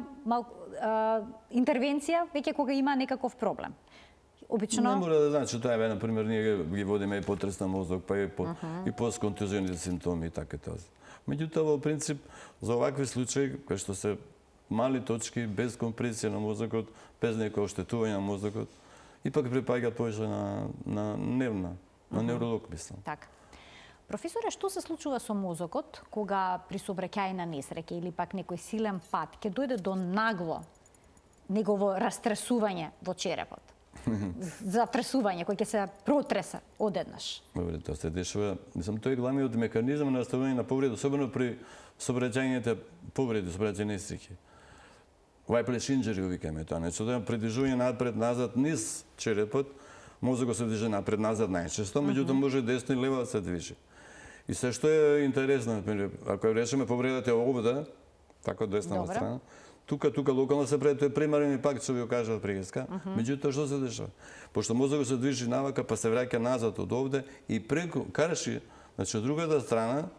интервенција веќе кога има некаков проблем. Обично не мора да значи тоа е, на пример, ние ги водиме и потрес на мозок, па и постконтузионите симптоми и така тоа. Меѓутоа, во принцип, за овакви случаи, кои што се мали точки, без компресија на мозокот, без некој оштетување на мозокот, ипак припаѓа повеќе на невролог, мислам. Така. Професоре, што се случува со мозокот кога при сообраќајна несреќа или пак некој силен пат ќе дојде до нагло негово растресување во черепот? Затресување кој ќе се протресе одеднаш. Добре, тоа се дешава. Мислам, тој е главниот механизам на наставување на повреди, особено при сообраќајните повреди, сообраќајни несреќи. Whiplash injury викаме тоа, значи тоа е придвижување напред назад низ черепот, мозокот се движи напред назад најчесто, меѓутоа може десно и лево да се движи. И се што е интересно, например, ако решиме повредата овде, така десна страна, тука локално се прави, тој примерен и пак што ви го кажа приеска. Меѓутоа што се дешава? Пошто мозокот се движи навака, па се враќа назад од овде и преку карши, значи од другата страна,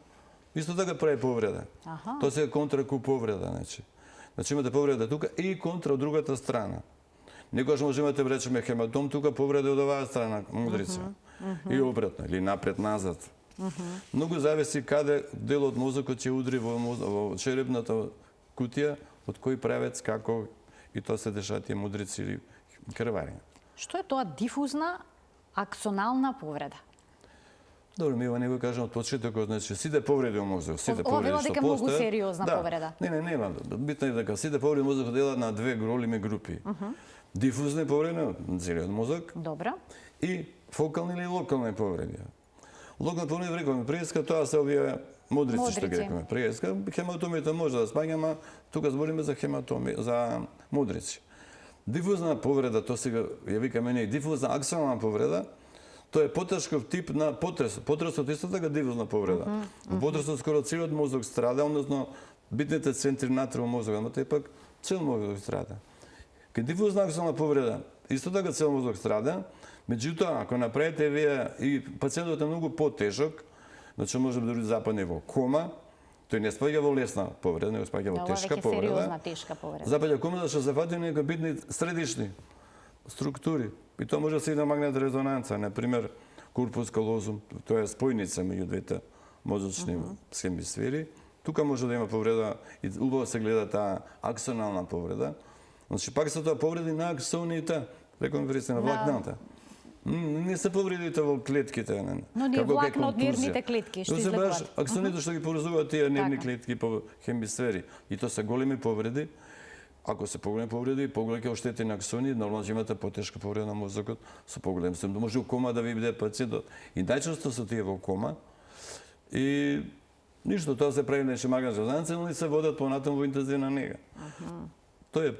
исто така прави повреда. Тоа се контраку повреда, значи. Значи имате повреда тука и контра од другата страна. Некогаш може имате, речеме, хематом, тука повреда од оваа страна, мудрица. И обратно, или напред-назад. Многу зависи каде дел од мозокот ќе удри во черепната кутија, од кој правец, како и тоа се дешаат тие мудрици или крвари. Што е тоа дифузна аксонална повреда? Добро, ми не го кажам од почетокот, значи сите повреди во мозокот, сите повреди што дека многу сериозна повреда. Не, битно е дека сите повреди во мозокот делат на две големи групи. Дифузни повреди на целиот мозок. Добро. И фокални или локални повреди. Локални повреди рековме преска, тоа се овие мудрици што ги рековме преска. Хематомите може да спаѓа, ама тука збориме за хематоми, за мудрици. Дифузна повреда, тоа сега ја викаме ние дифузна аксонална повреда, Тоа е потешков тип на потрес. Потресот исто така дифузна повреда. Во потресот скоро целиот мозок страда, односно битните центри натри во мозокот, ама тој пак цел мозок страда. Кај дифузна аксиона повреда, исто така цел мозок страда, меѓутоа ако направите вие и пациентот е многу потежок, значи може да дури западне во кома, тој не спаѓа во лесна повреда, него спаѓа во тешка повреда. Сериозна тешка повреда. Запаѓа кома да се зафати некои битни средишни структури. И тоа може да се и на магнетна резонанца, например корпус калозум, тоа е спојница меѓу двете мозочни хемисфери. Тука може да има повреда и убаво се гледа таа аксонална повреда. Значи пак се тоа повреди на аксоните, реконференција на влакната. Не се повредите во клетките. Но не влакна од нервните клетки, што излегуваат. Аксоните што ги поврзуваат тие нервни клетки по хемисфери. И тоа се големи повреди. Ако се поголеми повреди, поголеми оштетени аксони, нормално ќе имате потешка повреда на мозокот со поголем симптом. Може у кома да ви биде пациентот. И најчесто се тие во кома. И ништо, тоа се прави нече магнетна резонанца, но се водат понатаму во интензивна нега. Тоа е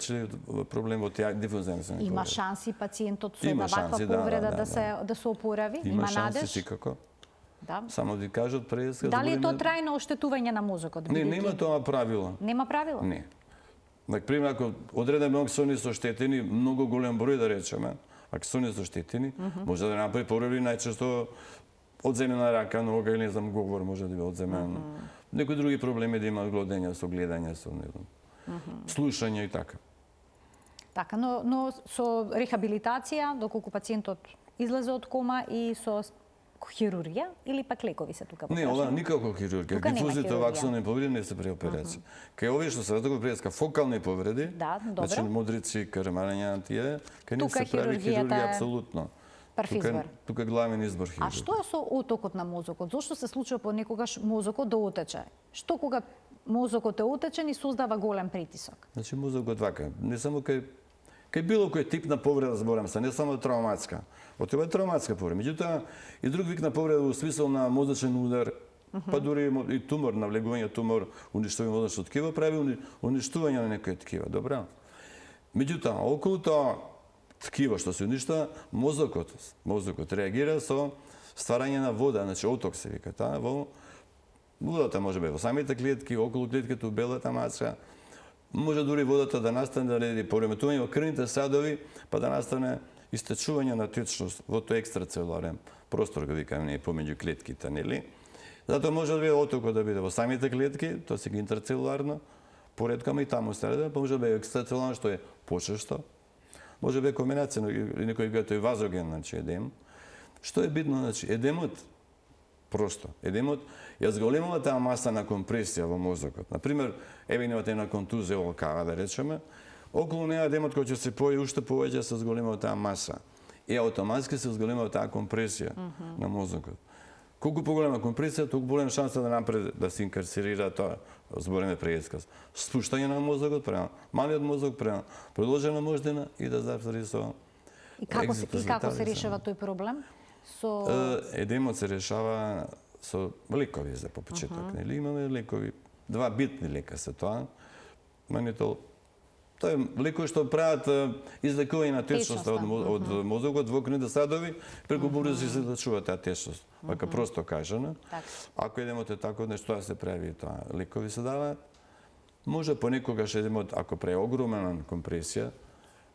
проблем во тие дифузни аксони. Има шанси пациентот со ваква повреда да се опорави? Има надеж? Има шанси секако. Да. Само да кажат преска. Дали е тоа трајно оштетување на мозокот? Не, нема тоа правило. Нема правило? Не. Например, ако одредени аксони се оштетени, многу голем број да речеме, аксони се оштетени, може да направи повреди најчесто одземена рака, нога или не знам, говор може да биде одземен. Некои други проблеми да има глодење, со гледање, со не знам, слушање и така. Така, но со рехабилитација, доколку пациентот излезе од кома и со хирургија или пак лекови се тука потребни? Не, ова никако хирургија. Дифузните аксони повреди не се при операција. Кај овие што се радат преска фокални повреди, значи модрици, крмарења тие, кај нив се прави хирургија апсолутно. Прв избор. Тука главен избор хирургија. А што е со отокот на мозокот? Зошто се случува понекогаш мозокот да отече? Што кога мозокот е отечен и создава голем притисок? Значи мозокот вака, не само кај било кој тип на повреда зборам се, не само травматска. Ова е травматска повреда. Меѓутоа и друг вид на повреда во смисол на мозочен удар, па дури и тумор, навлегување тумор, уништување мозочно ткиво, прави уништување на некој ткива, добра. Меѓутоа, околу тоа ткиво што се уништува, мозокот реагира со стварање на вода, значи оток се вика таа, во водата може би во самите клетки, околу клетките, у белата маса, може дури водата да настане да нареди пореметување во крвните садови, па да настане истечување на течност во тој екстрацелуларен простор, го викаме ние, помеѓу клетките, нели? Затоа може да биде отокот да биде во самите клетки, тоа се интерцелуларно, поредкама и таму среда, па може да биде екстрацелуларно, што е почесто. Може да биде комбинација, некој го тој вазоген, значи едем. Што е битно, значи едемот просто. Едемот ја зголемува таа маса на компресија во мозокот. Например, еве имате една контузија олкава, да речеме, околу неа едемот кој ќе се појави уште повеќе се зголемува таа маса. И автоматски се зголемува таа компресија на мозокот. Колку поголема компресија, толку голема шанса да направи да се инкарцерира тоа, збориме преесказ. Спуштање на мозокот према малиот мозок, према продолжена мождина и да заврши со И како се решава тој проблем? Едемот се решава со лекови за по почеток, нели? Имаме лекови, два битни лека се тоа. Манитол, тоа е лекови што прават излекување на течност од мозокот во крвните садови, преку бурзи се да чува таа течност. Вака просто кажано. Ако едемот е тако, нешто да се прави тоа, лекови се даваат. Може понекогаш едемот, ако прави огромна компресија,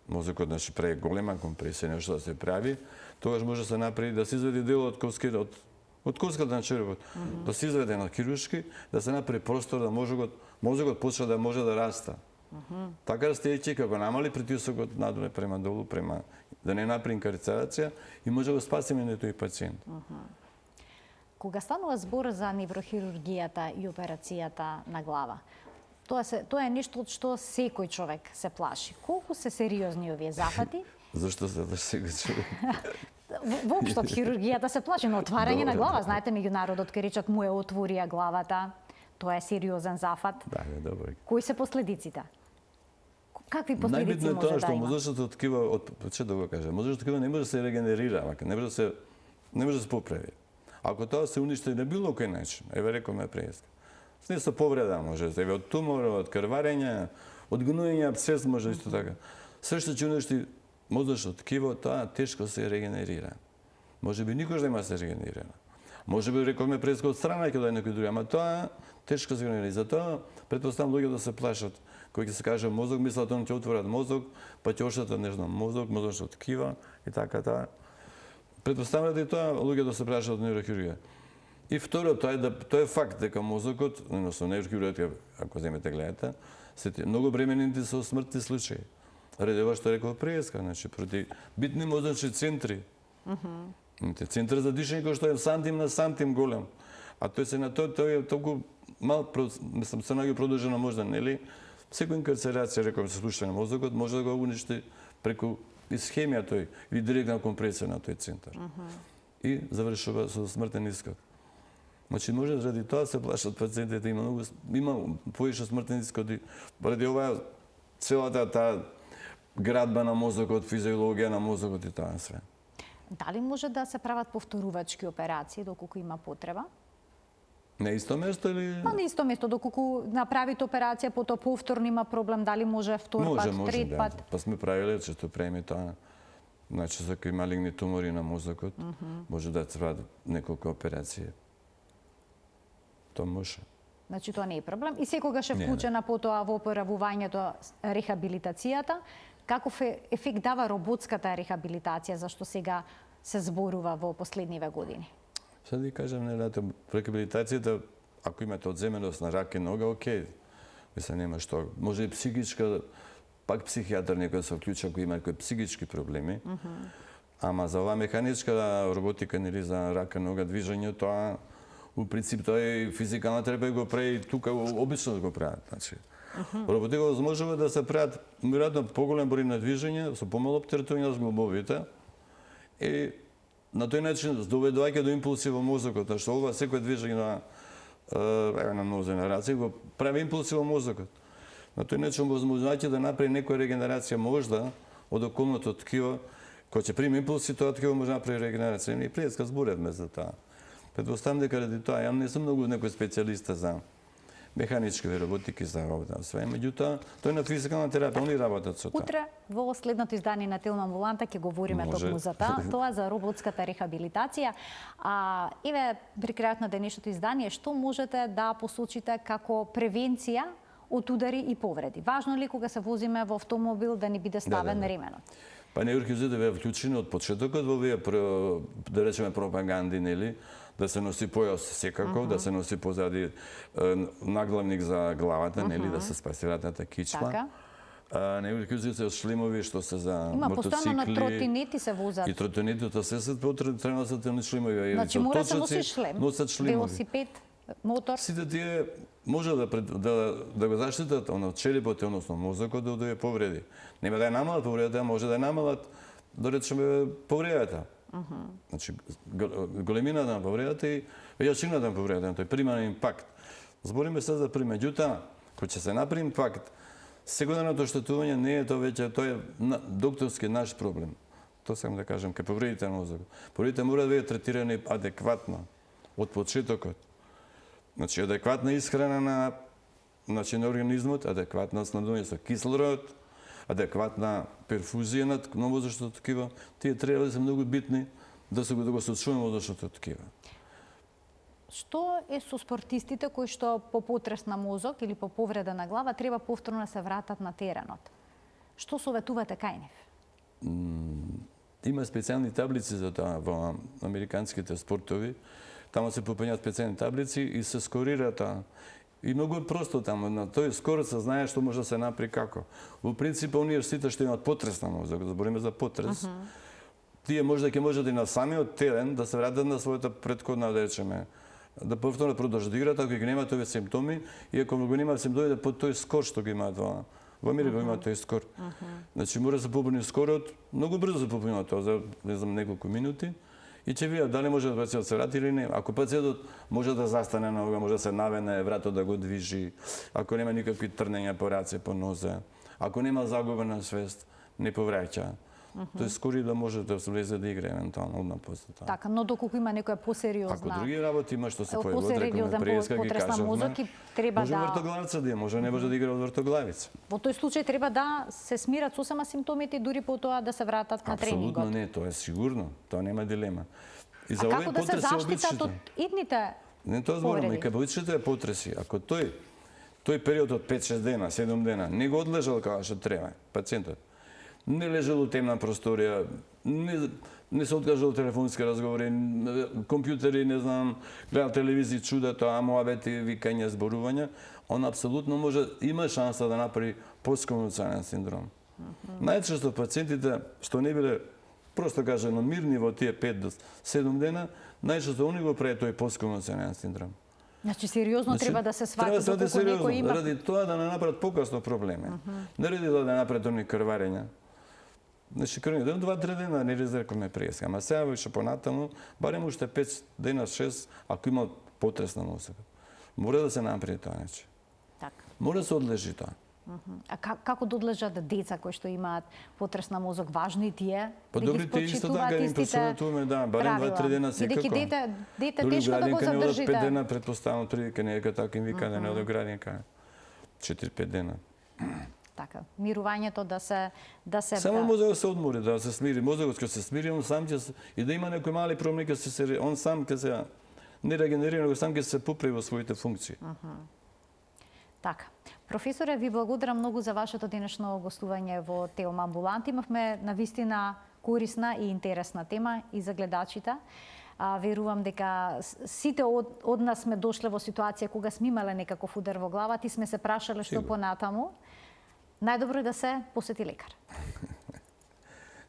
мозокот значи прави голема компресија, нешто да се прави, тогаш може да се направи да се изведе дел од коската на черепот, да се изведе на хируршки, да се направи простор да мозокот почне да може да раста. Така растејќи како намали притисокот надоле према долу, према да не направи инкарцерација и може да го спасиме на тој пациент. Кога станува збор за неврохирургијата и операцијата на глава, тоа е нешто од што секој човек се плаши. Колку се сериозни овие зафати? Зашто се плаши секој човек? Воопшто од хирургијата се плаши, но отварање на глава, знаете, меѓународот ке речат му е отворија главата, тоа е сериозен зафат. Да, е добро. Кои се последиците? Какви последици може да има? Најбитно е тоа што мозочното ткиво, да го кажем, мозочното ткиво не може да се регенерира, не може да се поправи. Ако тоа се уништи на било кој начин, еве рековме преска. Не со повреда може, еве од тумор, од крварење, од гноење, абсцес може исто така. Се што ќе уништи мозочно ткиво, тоа тешко се регенерира. Може би никош нема се регенерира. Може би рековме преска од страна ќе даде некој друг, ама тоа тешко се регенерира. Затоа претпоставам луѓе да се плашат. Кој ќе се каже мозок, мислат он ќе отворат мозок, па ќе оштетат нешто мозок, мозочна ткива и така таа. Претпоставам да и тоа луѓе да се плашат од неврохирургија. И второ, тоа е факт дека мозокот, односно неврохирургија, ако земете гледате, се многу бремените со смртни случаи. Ради ова што реков преска, значи проти битни мозочни центри. Центар за дишење кој што е сантим на сантим голем. А тој се на тој е толку мал, мислам, се наоѓа продолжена можда, нели? Секоја инкарцерација, реков, се слушање на мозокот, може да го уништи преку исхемија тој или директна компресија на тој центар. И завршува со смртен исход. Значи може заради тоа се плашат пациентите, има повеќе смртни исходи. Ради ова целата таа градба на мозокот, физиологија на мозокот и тоа све. Дали може да се прават повторувачки операции доколку има потреба? На исто место или? На исто место, доколку направите операција, потоа повторно има проблем, дали може втор пат, трет пат? Па сме правиле, често правиме тоа. Значи, за кои малигни тумори на мозокот, може да се прават неколку операции. Тоа може. Значи, тоа не е проблем. И секогаш е вклучена потоа во оправувањето рехабилитацијата. Каков ефект дава роботската рехабилитација, зашто сега се зборува во последниве години? Сега да кажам, рехабилитацијата, ако имате одземеност на рака и нога, окей. Мислам, нема што. Може и психичка, пак психијатар некој се вклуча ако има некои психички проблеми. Ама за оваа механичка роботика, нели, за рака, нога, движење, тоа, у принцип, тоа е физикална терапија го прави тука, обично да го прават. Значи, роботика возможува да се прават веројатно поголем број на движење, со помало оптеретување на зглобовите, и на тој начин доведувајќи до импулси во мозокот, што ова секој движење на нозе на раце го прави импулси во мозокот. На тој начин возможувајќи да направи некоја регенерација можда од околното ткиво, кој ќе приме импулси, тоа ткиво може да направи регенерација. И преска зборевме за тоа. Предпоставам дека ради тоа, ја не сум многу некој специјалиста за механички роботики за овде све, меѓутоа тој на физикална терапија, они работат со тоа. Утре во следното издание на Телма Амбуланта ќе говориме токму за тоа за роботската рехабилитација. Еве при крајот на денешното издание, што можете да посочите како превенција од удари и повреди? Важно ли кога се возиме во автомобил да ни биде ставен ременот? Па неврохирурзите беа вклучени од почетокот во овие, да речеме, пропаганди, нели? Да се носи појас секако, да се носи позади наглавник за главата, нели, да се спаси ратната кичма. Така. Неврохирурзите се од шлемови што се за Има мотоцикли. постојано на тротинети се возат. И тротинетите се треба да се шлемови. Значи мора се носи шлем. Носат шлемови. Велосипед, мотор. Сите тие може да го заштитат од черепот, односно мозокот да ја повреди. Нема да ја намалат повредата, може да ја намалат, да речеме, повредата. Значи, големината на повредата и јачината на повредата, тој примарен импакт. Збориме се за пример, меѓутоа, кој ќе се направи импакт, секундарното оштетување не е тоа веќе, тоа е докторски наш проблем. Тоа сакам да кажам, кај повредите на мозокот. Повредите мора да бидат третирани адекватно од почетокот. Значи, адекватна исхрана на организмот, адекватно снабдување со кислород, адекватна перфузија на мозочното ткиво, тие треба да се многу битни да го сочуваме мозочното ткиво. Што е со спортистите кои што по потрес на мозок или по повреда на глава треба повторно да се вратат на теренот? Што советувате кај нив? Има специјални таблици за тоа во американските спортови. Тамо се попаѓаат специјални таблици и се скорира тоа. И многу е просто таму, на тој скоро се знае што може да се направи како. Во принцип, оние сите што имаат потрес на мозок, збориме за потрес, тие можда ќе можат и на самиот терен да се вратат на својата претходна, да речеме, да повторно продолжат да играат, ако ги немаат овие симптоми, и ако го немаат симптоми, да под тој скор што ги имаат во Америка, имаат тој скор. Значи, мора да се попуни скорот, многу брзо се попуни тоа, за, не знам, неколку минути, и ќе видат дали може да пациентот се врати или не. Ако пациентот може да застане на нога, може да се навене, вратот да го движи, ако нема никакви трнења по раце, по нозе, ако нема загуба на свест, не повраќа. Тој скори да може да се влезе да игра евентуално одна после тоа. Така, но доколку има некоја посериозна... Ако други работи има што се појават, посериозен потрес на мозок и треба може вртоглавица да има, може не може да игра од вртоглавица. Во тој случај треба да се смират сосема симптомите и дури по тоа да се вратат на тренингот. Апсолутно не, тоа е сигурно, тоа нема дилема. И за како да се заштитат од идните не тоа зборам, и кабоичните потреси. Ако тој период од 5-6 дена, 7 дена не го одлежал како што треба, пациентот не лежал у темна просторија, не се откажал телефонски разговори, компјутери, не знам, гледал телевизија, чуда тоа, муабети, викања, зборувања, он апсолутно има шанса да направи постконвулсионален синдром. Најчесто пациентите што не биле просто кажано мирни во тие 5 до 7 дена, најчесто они го прави тој постконвулсионален синдром. Значи сериозно треба да се свати доколку некој има ради тоа да не направат покасно проблеми. Не ради да направат они крварења. Значи крварење 2-3 дена не резерваме преска, ама сега више понатаму барем уште 5 дена 6 ако има потрес на мозокот. Мора да се направи тоа нече. Така. Мора да се одлежи тоа. А како да одлежат деца кои што имаат потрес на мозок, важно и тие да ги спочитуваат истите правила? Барем 2-3 дена секако. Бидејќи дете тешко да го задржите. 5 дена предпоставам прилика нека така им вика да не оде градинка. 4-5 дена. Така, мирувањето да се Само мозокот се одмори, да се смири. Мозокот ќе се смири, он сам ќе и да има некои мали промени, он сам ќе се не регенерира, него сам ќе се поправи во своите функции. Така. Професоре, ви благодарам многу за вашето денешно гостување во Телма Амбулант. Имавме навистина корисна и интересна тема и за гледачите. Верувам дека сите од нас сме дошле во ситуација кога сме имале некаков удар во главата и сме се прашале што понатаму. Најдобро е да се посети лекар.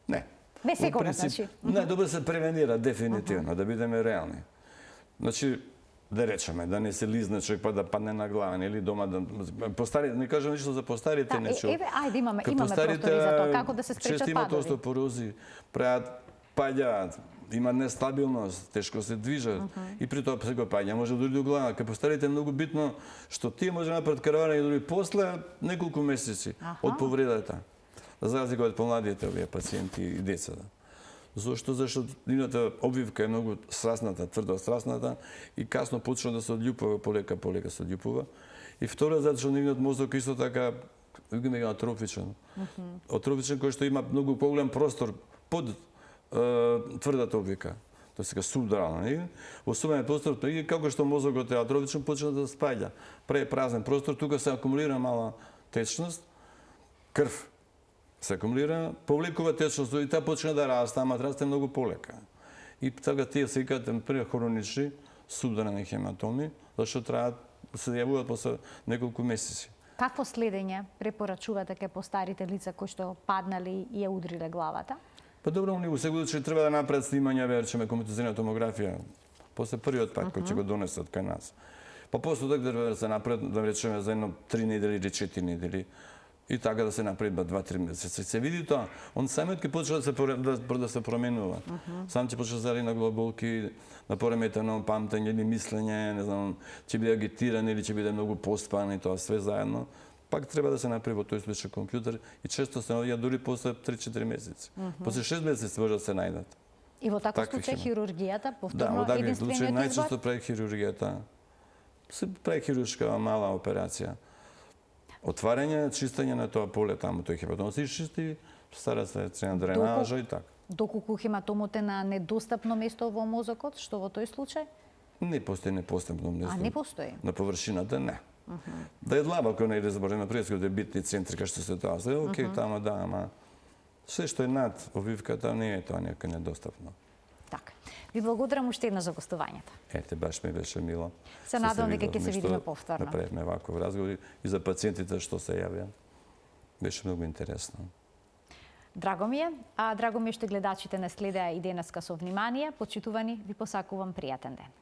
Не. Не секогаш, значи. Најдобро се превенира дефинитивно, да бидеме реални. Значи, да речеме, да не се лизне човек па да падне на глава, или дома да постари, не кажам ништо за постарите, нечу. Ајде имаме простори за тоа, како да се спречат падови. Често имат остеопорози, прават паѓаат, има нестабилност, тешко се движат и при тоа се го паѓа, може дури до глава. Кај постарите е многу битно што тие може направат карварење дури после неколку месеци од повредата. За разлика од помладите овие пациенти и децата. Зошто? Зашто нивната обвивка е многу срасната, тврдо срасната и касно почна да се одљупува, полека се одљупува. И второ, затоа што нивниот мозок исто така е атрофичен. Атрофичен кој што има многу поголем простор под тврдата обвика. Тоа се кажа субдурална, не? Во субдурален простор, и како што мозокот е атрофичен, почна да спаѓа. Празен простор, тука се акумулира мала течност, крв се акумулира, повлекува течност и таа почна да расте, ама расте многу полека. И така тие се викаат хронични субдурални хематоми, зашто траат се јавуваат после неколку месеци. Какво следење препорачувате кај постарите лица кои што паднале и ја удриле главата? Па добро, они сега че треба да направат снимања, речеме, компјутерна томографија, после првиот пат кој ќе го донесат кај нас. Па после тоа да се направат, да речеме, за едно 3 недели или 4 недели, и така да се направи 2-3 месеци. Се види тоа, он самиот ќе почне да се променува. Сам ќе почне да на глоболки, на пореметено памтење или мислење, не знам, ќе биде агитиран или ќе биде многу поспан и тоа све заедно. Пак треба да се направи во тој случај компјутер и често се наоѓа дури после 3-4 месеци. После 6 месеци може да се најдат. И во таков случај хирургијата повторно единствениот избор? Да, во такви случаи најчесто прави хирургијата. Се прави хируршка мала операција. Отварање, чистење на тоа поле таму, тој хематом се чисти, стара се цена дренажа и така. Доколку хематомот е на недостапно место во мозокот, што во тој случај? Не постои недостапно место. А не постои? На површината не. Да е длабоко не да забораме преско да битни центри кај што се тоа се, окей, тама да, ама се што е над обвивката не е тоа нека недостапно. Така. Ви благодарам уште еднаш за гостувањето. Ете, баш ми беше мило. Се надевам дека ќе се видиме повторно. Направивме ваков разговор и за пациентите што се јавија. Беше многу интересно. Драго ми е, а драго ми е што гледачите не следеа и денеска со внимание. Почитувани, ви посакувам пријатен ден.